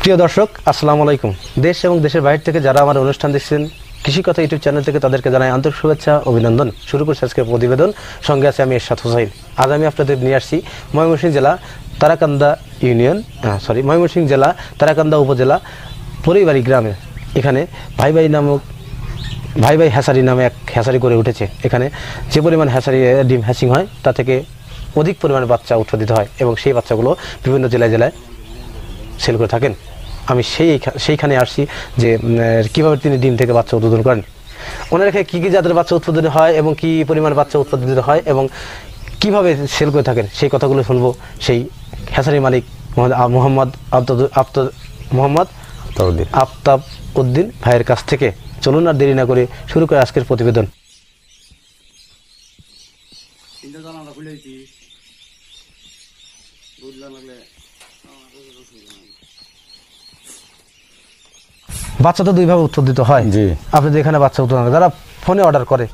প্রিয় দর্শক, আসসালামু আলাইকুম। দেশ এবং দেশের বাইরে থেকে যারা আমার অনুষ্ঠান দেখছেন কৃষি কথা ইউটিউব চ্যানেল থেকে, তাদেরকে জানাই আন্তরিক শুভেচ্ছা, অভিনন্দন। শুরু করছি আজকের প্রতিবেদন। সঙ্গে আছে আমি এরশাদ হোসাইন। আজ আমি আপনাদের নিয়ে আসছি ময়মনসিংহ জেলা ময়মনসিংহ জেলা তারাকান্দা উপজেলা পরিবারী গ্রামে। এখানে ভাই ভাই হ্যাচারি নামে এক হ্যাচারি করে উঠেছে। এখানে যে পরিমাণ হ্যাচারি ডিম হ্যাচিং হয় তা থেকে অধিক পরিমাণে বাচ্চা উৎপাদিত হয় এবং সেই বাচ্চাগুলো বিভিন্ন জেলায় সেল করে থাকেন। আমি সেইখানে আসছি যে কীভাবে তিনি ডিম থেকে বাচ্চা উৎপাদন করেন, ওনার এখানে কী কী জাতের বাচ্চা উৎপাদন হয় এবং কী পরিমাণ বাচ্চা উৎপাদিত হয় এবং কীভাবে সেল করে থাকেন, সেই কথাগুলো শুনবো সেই হ্যাচারি মালিক মোহাম্মদ আফতাব উদ্দিন ভাইয়ের কাছ থেকে। চলুন আর দেরি না করে শুরু করে আজকের প্রতিবেদন। বাচ্চা তো দুইভাবে উৎপাদিত হয়। জি, আপনাদের এখানে বাচ্চা উৎপাদন যারা ফোনে অর্ডার করে